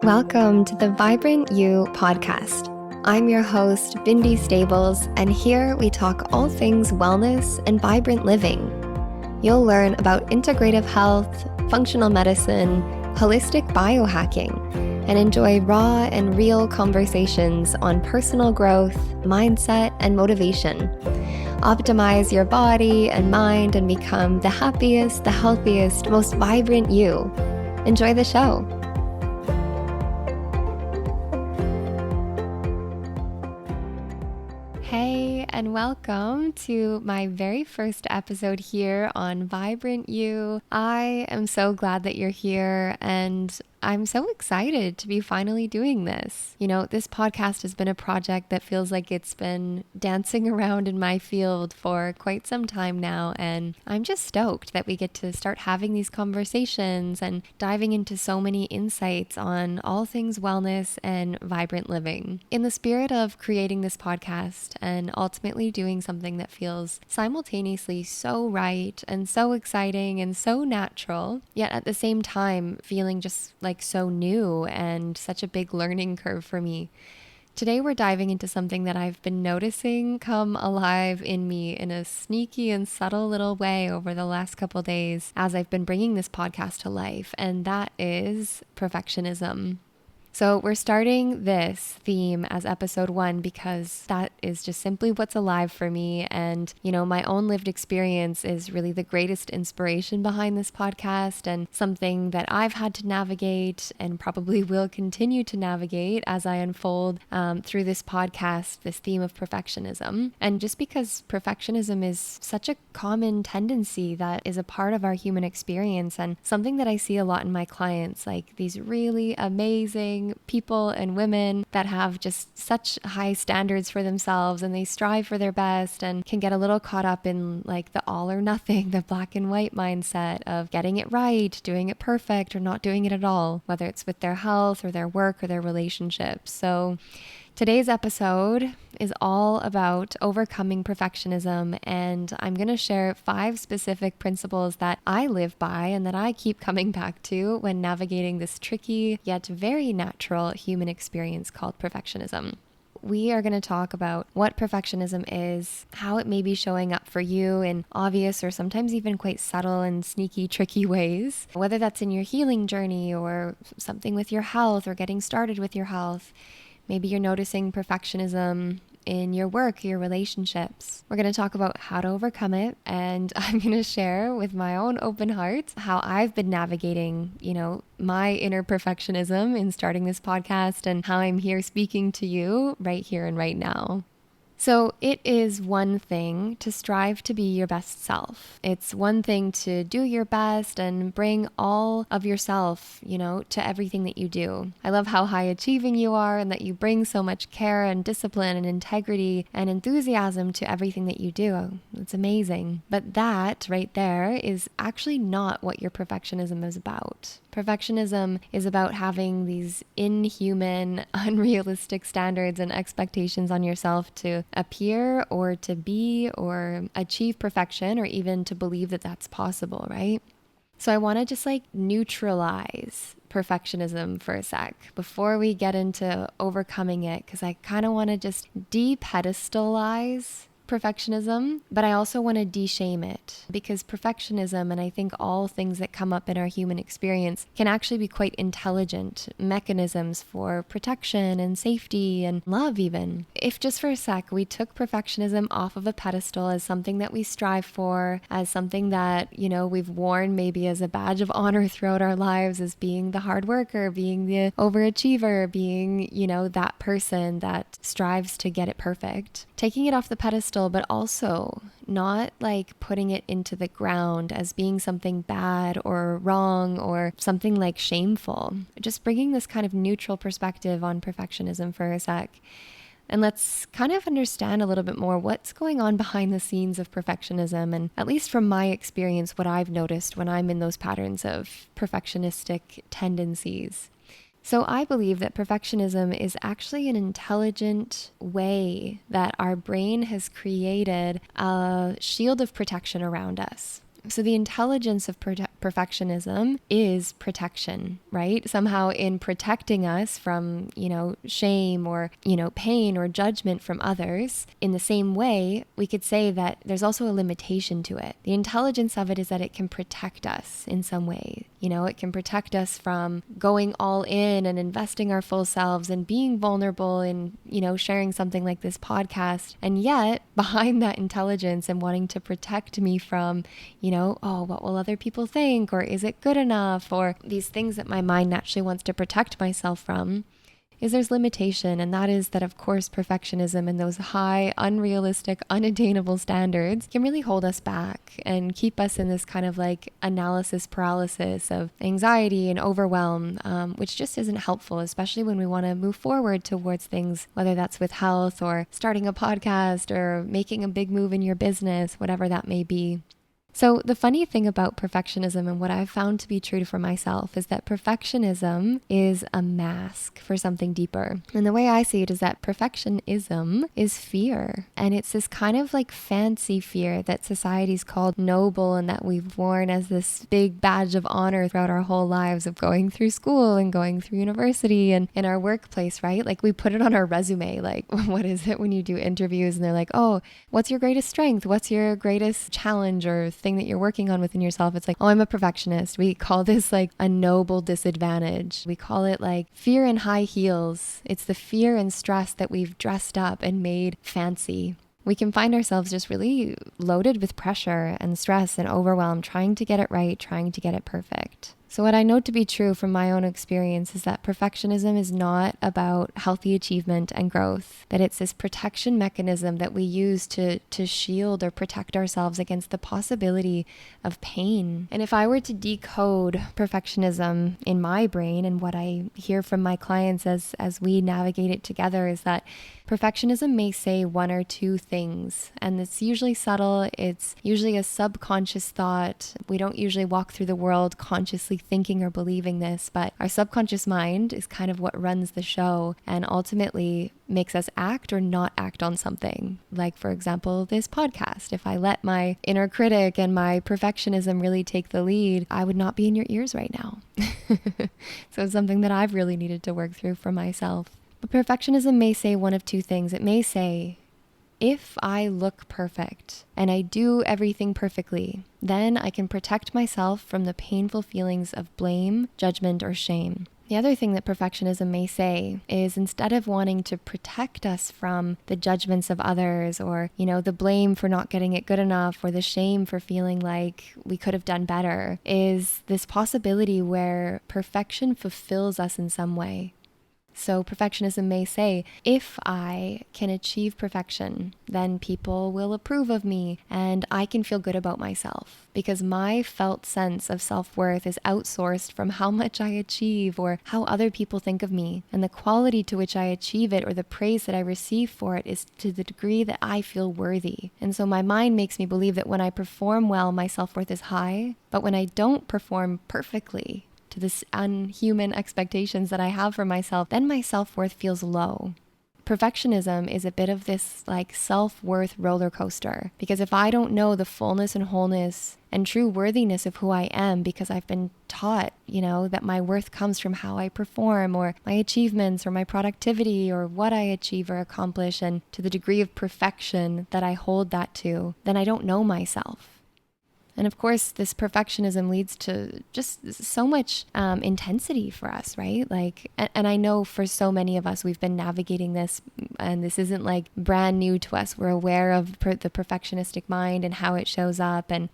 Welcome to the Vibrant You podcast. I'm your host, Bindi Stables, and here we talk all things wellness and vibrant living. You'll learn about integrative health, functional medicine, holistic biohacking, and enjoy raw and real conversations on personal growth, mindset, and motivation. Optimize your body and mind and become the happiest, the healthiest, most vibrant you. Enjoy the show. Hey, and welcome to my very first episode here on Vibrant You. I am so glad that you're here, and I'm so excited to be finally doing this. You know, this podcast has been a project that feels like it's been dancing around in my field for quite some time now, and I'm just stoked that we get to start having these conversations and diving into so many insights on all things wellness and vibrant living. In the spirit of creating this podcast and ultimately doing something that feels simultaneously so right and so exciting and so natural, yet at the same time feeling just like so new and such a big learning curve for me. Today we're diving into something that I've been noticing come alive in me in a sneaky and subtle little way over the last couple days as I've been bringing this podcast to life, and that is perfectionism. So we're starting this theme as episode 1 because that is just simply what's alive for me. And, you know, my own lived experience is really the greatest inspiration behind this podcast and something that I've had to navigate and probably will continue to navigate as I unfold through this podcast, this theme of perfectionism. And just because perfectionism is such a common tendency that is a part of our human experience and something that I see a lot in my clients, like these really amazing people and women that have just such high standards for themselves and they strive for their best and can get a little caught up in like the all or nothing, the black and white mindset of getting it right, doing it perfect, or not doing it at all, whether it's with their health or their work or their relationships. So today's episode is all about overcoming perfectionism, and I'm going to share 5 specific principles that I live by and that I keep coming back to when navigating this tricky yet very natural human experience called perfectionism. We are going to talk about what perfectionism is, how it may be showing up for you in obvious or sometimes even quite subtle and sneaky, tricky ways, whether that's in your healing journey or something with your health or getting started with your health. Maybe you're noticing perfectionism in your work, your relationships. We're going to talk about how to overcome it, and I'm going to share with my own open heart how I've been navigating, my inner perfectionism in starting this podcast and how I'm here speaking to you right here and right now. So it is one thing to strive to be your best self. It's one thing to do your best and bring all of yourself, to everything that you do. I love how high achieving you are and that you bring so much care and discipline and integrity and enthusiasm to everything that you do. It's amazing. But that right there is actually not what your perfectionism is about. Perfectionism is about having these inhuman, unrealistic standards and expectations on yourself to appear or to be or achieve perfection or even to believe that that's possible, right? So I want to just neutralize perfectionism for a sec before we get into overcoming it, because I kind of want to just de-pedestalize perfectionism, but I also want to de-shame it, because perfectionism, and I think all things that come up in our human experience, can actually be quite intelligent mechanisms for protection and safety and love even. If just for a sec we took perfectionism off of a pedestal as something that we strive for, as something that, we've worn maybe as a badge of honor throughout our lives, as being the hard worker, being the overachiever, being, that person that strives to get it perfect. Taking it off the pedestal, but also not putting it into the ground as being something bad or wrong or something shameful. Just bringing this kind of neutral perspective on perfectionism for a sec. And let's kind of understand a little bit more what's going on behind the scenes of perfectionism, and at least from my experience, what I've noticed when I'm in those patterns of perfectionistic tendencies. So I believe that perfectionism is actually an intelligent way that our brain has created a shield of protection around us. So the intelligence of perfectionism is protection, right? Somehow in protecting us from, shame or, pain or judgment from others. In the same way, we could say that there's also a limitation to it. The intelligence of it is that it can protect us in some way. It can protect us from going all in and investing our full selves and being vulnerable in, sharing something like this podcast. And yet behind that intelligence and wanting to protect me from, oh, what will other people think? Or is it good enough? Or these things that my mind naturally wants to protect myself from, is there's limitation. And that is that, of course, perfectionism and those high, unrealistic, unattainable standards can really hold us back and keep us in this kind of like analysis paralysis of anxiety and overwhelm, which just isn't helpful, especially when we want to move forward towards things, whether that's with health or starting a podcast or making a big move in your business, whatever that may be. So the funny thing about perfectionism and what I've found to be true for myself is that perfectionism is a mask for something deeper. And the way I see it is that perfectionism is fear. And it's this kind of like fancy fear that society's called noble and that we've worn as this big badge of honor throughout our whole lives of going through school and going through university and in our workplace, right? Like we put it on our resume. Like, what is it when you do interviews and they're like, oh, what's your greatest strength? What's your greatest challenge or thing that you're working on within yourself? It's like, oh, I'm a perfectionist. We call this like a noble disadvantage. We call it like fear in high heels. It's the fear and stress that we've dressed up and made fancy. We can find ourselves just really loaded with pressure and stress and overwhelm, trying to get it right, trying to get it perfect. So what I know to be true from my own experience is that perfectionism is not about healthy achievement and growth, that it's this protection mechanism that we use to shield or protect ourselves against the possibility of pain. And if I were to decode perfectionism in my brain, and what I hear from my clients as we navigate it together, is that perfectionism may say one or two things, and it's usually subtle. It's usually a subconscious thought. We don't usually walk through the world consciously thinking or believing this, but our subconscious mind is kind of what runs the show and ultimately makes us act or not act on something. Like, for example, this podcast. If I let my inner critic and my perfectionism really take the lead, I would not be in your ears right now. So it's something that I've really needed to work through for myself. But perfectionism may say one of two things. It may say, if I look perfect and I do everything perfectly, then I can protect myself from the painful feelings of blame, judgment, or shame. The other thing that perfectionism may say is, instead of wanting to protect us from the judgments of others or, the blame for not getting it good enough or the shame for feeling like we could have done better, is this possibility where perfection fulfills us in some way. So perfectionism may say, if I can achieve perfection, then people will approve of me and I can feel good about myself because my felt sense of self-worth is outsourced from how much I achieve or how other people think of me. And the quality to which I achieve it or the praise that I receive for it is to the degree that I feel worthy. And so my mind makes me believe that when I perform well, my self-worth is high, but when I don't perform perfectly, to this unhuman expectations that I have for myself, then my self-worth feels low. Perfectionism is a bit of this like self-worth roller coaster, because if I don't know the fullness and wholeness and true worthiness of who I am, because I've been taught, that my worth comes from how I perform or my achievements or my productivity or what I achieve or accomplish, and to the degree of perfection that I hold that to, then I don't know myself. And of course, this perfectionism leads to just so much intensity for us, right? And I know for so many of us, we've been navigating this, and this isn't like brand new to us. We're aware of the perfectionistic mind and how it shows up. And,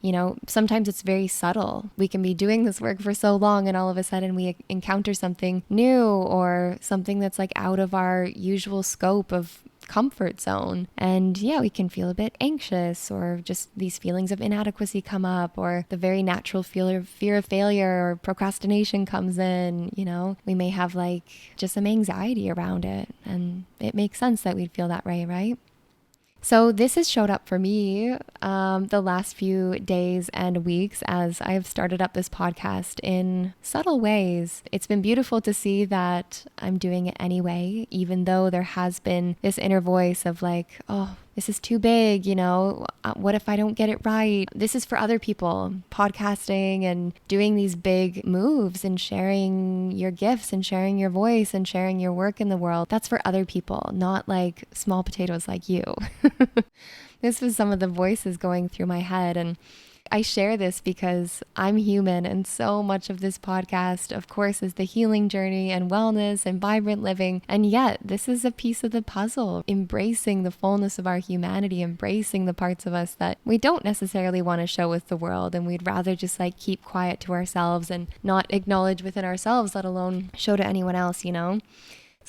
sometimes it's very subtle. We can be doing this work for so long, and all of a sudden we encounter something new or something that's like out of our usual scope of comfort zone. And we can feel a bit anxious, or just these feelings of inadequacy come up, or the very natural fear of failure or procrastination comes in. We may have like just some anxiety around it, and it makes sense that we'd feel that way, right? So this has showed up for me the last few days and weeks as I have started up this podcast in subtle ways. It's been beautiful to see that I'm doing it anyway, even though there has been this inner voice of like, oh, this is too big, what if I don't get it right? This is for other people. Podcasting and doing these big moves and sharing your gifts and sharing your voice and sharing your work in the world, that's for other people, not like small potatoes like you. This was some of the voices going through my head. And I share this because I'm human, and so much of this podcast, of course, is the healing journey and wellness and vibrant living. And yet, this is a piece of the puzzle, embracing the fullness of our humanity, embracing the parts of us that we don't necessarily want to show with the world. And we'd rather just like keep quiet to ourselves and not acknowledge within ourselves, let alone show to anyone else, So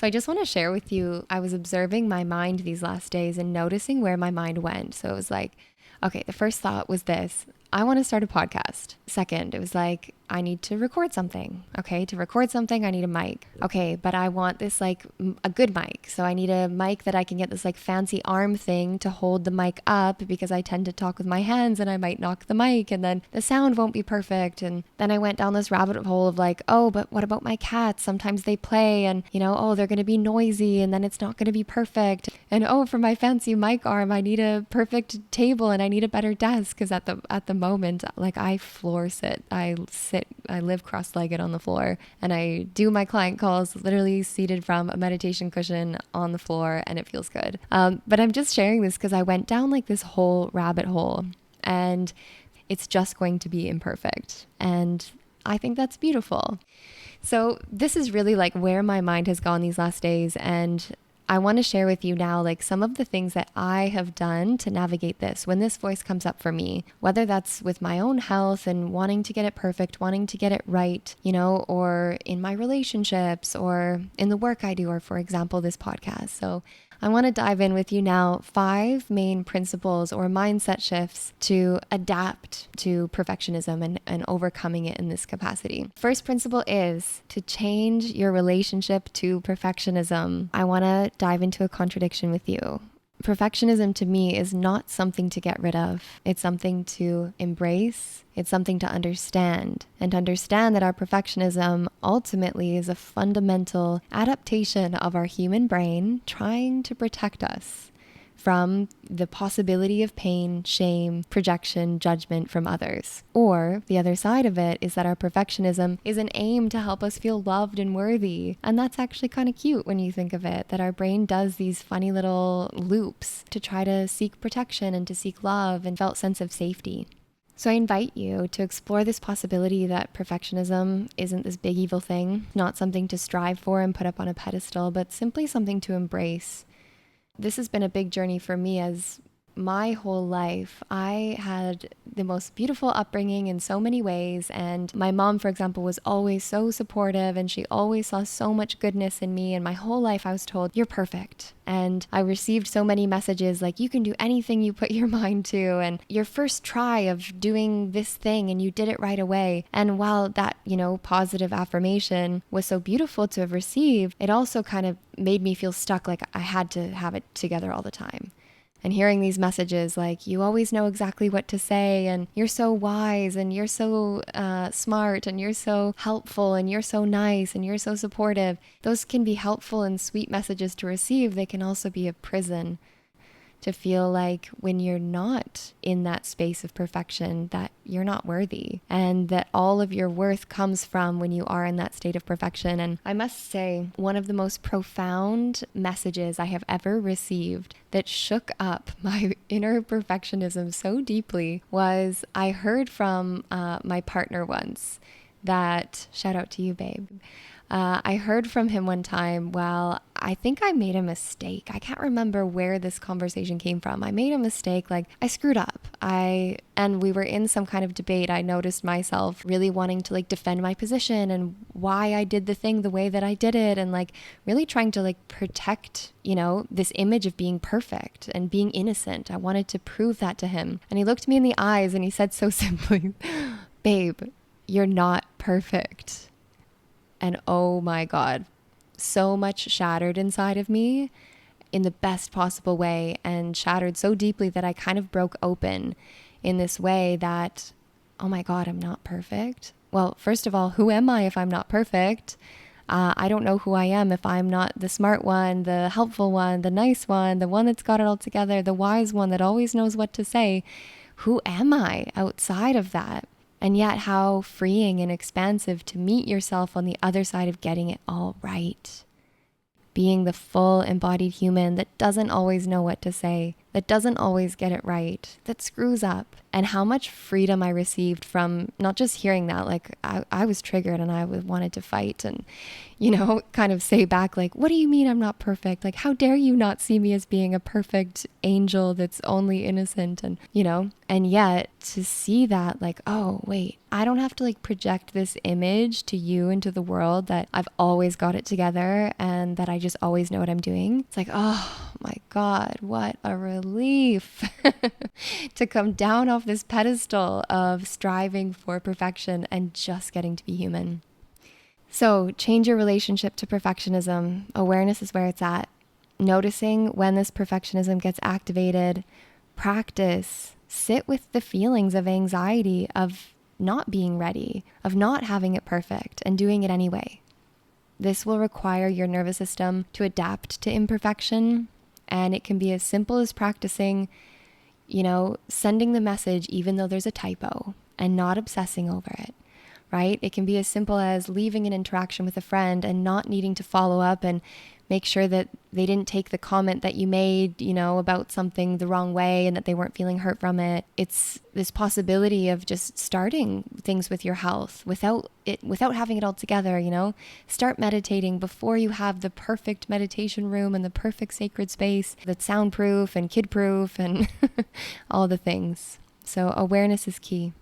I just want to share with you, I was observing my mind these last days and noticing where my mind went. So it was like, okay, the first thought was this: I want to start a podcast. Second, it was like, I need to record something. Okay, to record something, I need a mic. Okay, but I want this like a good mic. So I need a mic that I can get this like fancy arm thing to hold the mic up, because I tend to talk with my hands and I might knock the mic and then the sound won't be perfect. And then I went down this rabbit hole of like, oh, but what about my cats? Sometimes they play and, oh, they're going to be noisy and then it's not going to be perfect. And oh, for my fancy mic arm, I need a perfect table and I need a better desk, because at the moment, like I floor sit. I live cross-legged on the floor, and I do my client calls literally seated from a meditation cushion on the floor, and it feels good. But I'm just sharing this because I went down like this whole rabbit hole, and it's just going to be imperfect. And I think that's beautiful. So this is really like where my mind has gone these last days, and I want to share with you now, like some of the things that I have done to navigate this when this voice comes up for me, whether that's with my own health and wanting to get it perfect, wanting to get it right, or in my relationships or in the work I do, or for example, this podcast. So I want to dive in with you now 5 main principles or mindset shifts to adapt to perfectionism and overcoming it in this capacity. First principle is to change your relationship to perfectionism. I want to dive into a contradiction with you. Perfectionism to me is not something to get rid of. It's something to embrace. It's something to understand, and understand that our perfectionism ultimately is a fundamental adaptation of our human brain trying to protect us from the possibility of pain, shame, projection, judgment from others. Or the other side of it is that our perfectionism is an aim to help us feel loved and worthy. And that's actually kind of cute when you think of it, that our brain does these funny little loops to try to seek protection and to seek love and felt sense of safety. So I invite you to explore this possibility that perfectionism isn't this big evil thing, not something to strive for and put up on a pedestal, but simply something to embrace. This has been a big journey for me, as my whole life, I had the most beautiful upbringing in so many ways. And my mom, for example, was always so supportive, and she always saw so much goodness in me. And my whole life I was told, you're perfect. And I received so many messages like, you can do anything you put your mind to, and your first try of doing this thing and you did it right away. And while that, positive affirmation was so beautiful to have received, it also kind of made me feel stuck, like I had to have it together all the time. And hearing these messages like, you always know exactly what to say, and you're so wise, and you're so smart, and you're so helpful, and you're so nice, and you're so supportive. Those can be helpful and sweet messages to receive. They can also be a prison to feel like when you're not in that space of perfection, that you're not worthy, and that all of your worth comes from when you are in that state of perfection. And I must say, one of the most profound messages I have ever received that shook up my inner perfectionism so deeply was I heard from my partner once that, shout out to you, babe. I heard from him one time, well, I think I made a mistake. I can't remember where this conversation came from. I made a mistake, like I screwed up. And we were in some kind of debate. I noticed myself really wanting to like defend my position and why I did the thing the way that I did it, and like really trying to like protect, this image of being perfect and being innocent. I wanted to prove that to him. And he looked me in the eyes and he said so simply, babe, you're not perfect. And oh my God, so much shattered inside of me in the best possible way, and shattered so deeply that I kind of broke open in this way that, oh my God, I'm not perfect. Well, first of all, who am I if I'm not perfect? I don't know who I am if I'm not the smart one, the helpful one, the nice one, the one that's got it all together, the wise one that always knows what to say. Who am I outside of that? And yet how freeing and expansive to meet yourself on the other side of getting it all right. Being the full embodied human that doesn't always know what to say, that doesn't always get it right, that screws up. And how much freedom I received from not just hearing that, like I was triggered and I wanted to fight and, kind of say back, like, what do you mean I'm not perfect? Like, how dare you not see me as being a perfect angel that's only innocent? And yet to see that, like, oh, wait, I don't have to like project this image to you and to the world that I've always got it together and that I just always know what I'm doing. It's like, oh my God, what a relief to come down off this pedestal of striving for perfection and just getting to be human. So change your relationship to perfectionism. Awareness is where it's at. Noticing when this perfectionism gets activated. Practice. Sit with the feelings of anxiety, of not being ready, of not having it perfect and doing it anyway. This will require your nervous system to adapt to imperfection. And it can be as simple as practicing, sending the message even though there's a typo and not obsessing over it. Right? It can be as simple as leaving an interaction with a friend and not needing to follow up and make sure that they didn't take the comment that you made, about something the wrong way and that they weren't feeling hurt from it. It's this possibility of just starting things with your health without having it all together, Start meditating before you have the perfect meditation room and the perfect sacred space that's soundproof and kid-proof and all the things. So awareness is key.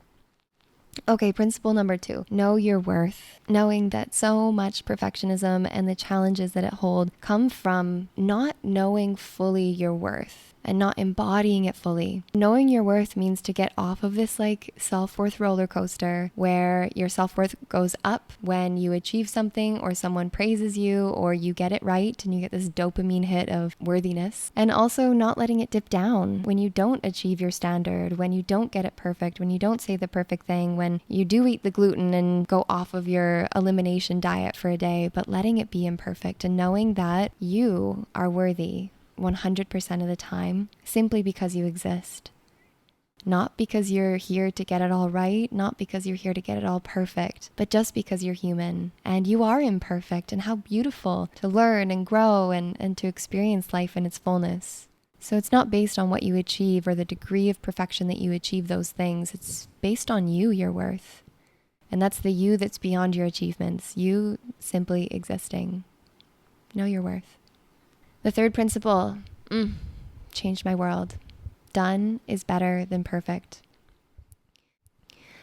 Okay, principle number 2, know your worth. Knowing that so much perfectionism and the challenges that it holds come from not knowing fully your worth and not embodying it fully. Knowing your worth means to get off of this like self-worth roller coaster where your self-worth goes up when you achieve something or someone praises you or you get it right and you get this dopamine hit of worthiness. And also not letting it dip down when you don't achieve your standard, when you don't get it perfect, when you don't say the perfect thing, when you do eat the gluten and go off of your elimination diet for a day, but letting it be imperfect and knowing that you are worthy 100% of the time, simply because you exist. Not because you're here to get it all right, not because you're here to get it all perfect, but just because you're human and you are imperfect, and how beautiful to learn and grow and to experience life in its fullness. So it's not based on what you achieve or the degree of perfection that you achieve those things. It's based on you, your worth. And that's the you that's beyond your achievements, you simply existing. Know your worth. The third principle, changed my world. Done is better than perfect.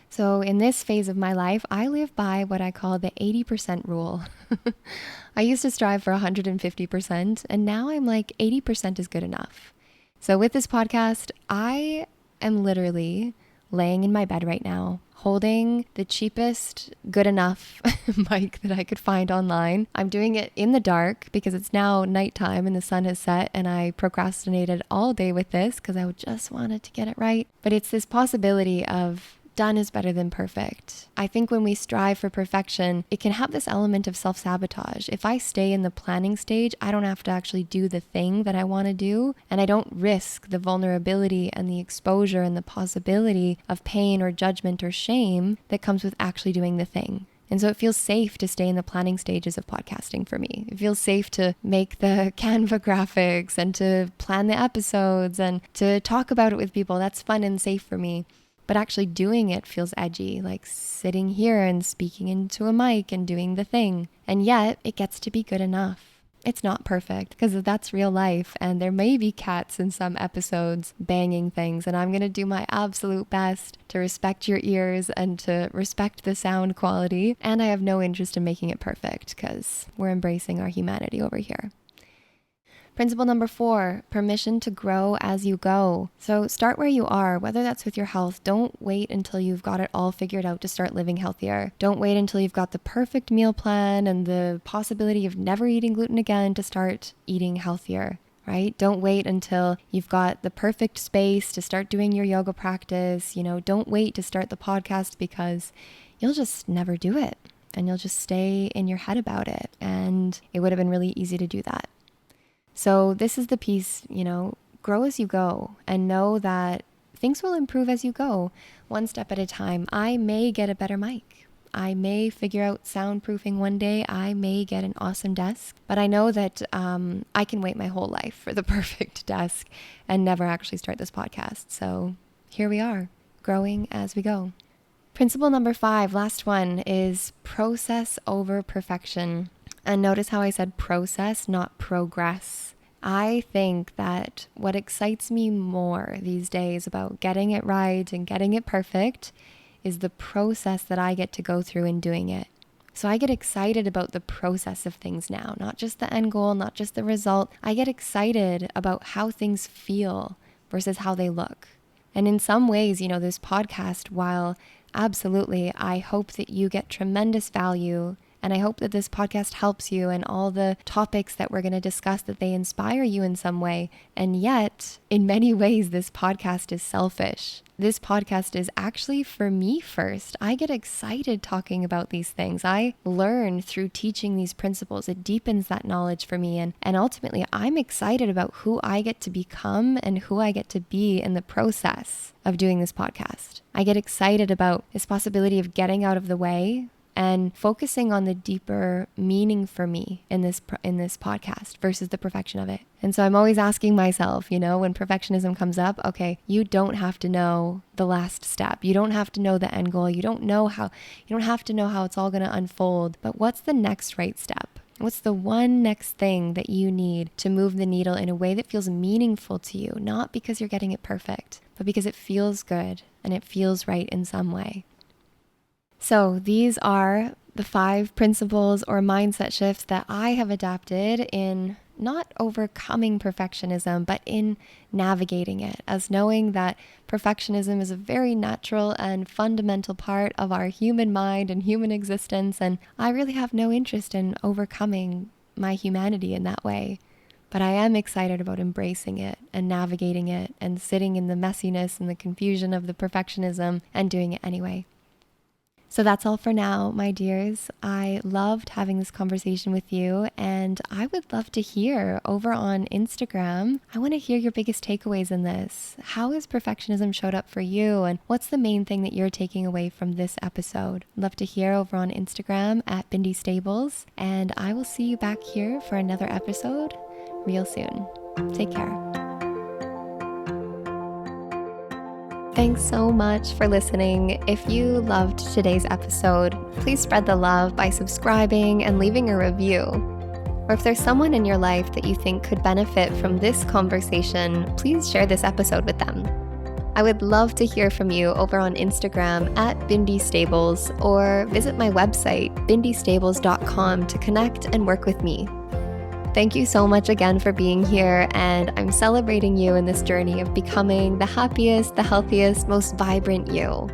So in this phase of my life, I live by what I call the 80% rule. I used to strive for 150%, and now I'm like 80% is good enough. So with this podcast, I am literally laying in my bed right now, holding the cheapest good enough mic that I could find online. I'm doing it in the dark because it's now nighttime and the sun has set, and I procrastinated all day with this because I just wanted to get it right. But it's this possibility of done is better than perfect. I think when we strive for perfection, it can have this element of self-sabotage. If I stay in the planning stage, I don't have to actually do the thing that I want to do, and I don't risk the vulnerability and the exposure and the possibility of pain or judgment or shame that comes with actually doing the thing. And so it feels safe to stay in the planning stages of podcasting for me. It feels safe to make the Canva graphics and to plan the episodes and to talk about it with people. That's fun and safe for me. But actually doing it feels edgy, like sitting here and speaking into a mic and doing the thing. And yet it gets to be good enough. It's not perfect because that's real life. And there may be cats in some episodes banging things. And I'm going to do my absolute best to respect your ears and to respect the sound quality. And I have no interest in making it perfect because we're embracing our humanity over here. Principle number 4, permission to grow as you go. So start where you are, whether that's with your health. Don't wait until you've got it all figured out to start living healthier. Don't wait until you've got the perfect meal plan and the possibility of never eating gluten again to start eating healthier, right? Don't wait until you've got the perfect space to start doing your yoga practice. Don't wait to start the podcast because you'll just never do it. and you'll just stay in your head about it. And it would have been really easy to do that. So this is the piece, grow as you go and know that things will improve as you go, one step at a time. I may get a better mic. I may figure out soundproofing one day. I may get an awesome desk, but I know that I can wait my whole life for the perfect desk and never actually start this podcast. So here we are, growing as we go. Principle number 5, last one, is process over perfection. And notice how I said process, not progress. I think that what excites me more these days about getting it right and getting it perfect is the process that I get to go through in doing it. So I get excited about the process of things now, not just the end goal, not just the result. I get excited about how things feel versus how they look. And in some ways, this podcast, while absolutely, I hope that you get tremendous value, and I hope that this podcast helps you and all the topics that we're going to discuss, that they inspire you in some way. And yet, in many ways, this podcast is selfish. This podcast is actually for me first. I get excited talking about these things. I learn through teaching these principles. It deepens that knowledge for me. And ultimately, I'm excited about who I get to become and who I get to be in the process of doing this podcast. I get excited about this possibility of getting out of the way and focusing on the deeper meaning for me in this podcast versus the perfection of it. And so I'm always asking myself, when perfectionism comes up, okay, you don't have to know the last step. You don't have to know the end goal. You don't have to know how it's all going to unfold, but what's the next right step? What's the one next thing that you need to move the needle in a way that feels meaningful to you? Not because you're getting it perfect, but because it feels good and it feels right in some way. So these are the 5 principles or mindset shifts that I have adapted in not overcoming perfectionism, but in navigating it, as knowing that perfectionism is a very natural and fundamental part of our human mind and human existence. And I really have no interest in overcoming my humanity in that way. But I am excited about embracing it and navigating it and sitting in the messiness and the confusion of the perfectionism and doing it anyway. So that's all for now, my dears. I loved having this conversation with you, and I would love to hear over on Instagram. I want to hear your biggest takeaways in this. How has perfectionism showed up for you, and what's the main thing that you're taking away from this episode? Love to hear over on Instagram at Bindi Stables, and I will see you back here for another episode real soon. Take care. Thanks so much for listening. If you loved today's episode, please spread the love by subscribing and leaving a review. Or if there's someone in your life that you think could benefit from this conversation, please share this episode with them. I would love to hear from you over on Instagram at Bindi Stables, or visit my website, bindistables.com, to connect and work with me. Thank you so much again for being here, and I'm celebrating you in this journey of becoming the happiest, the healthiest, most vibrant you.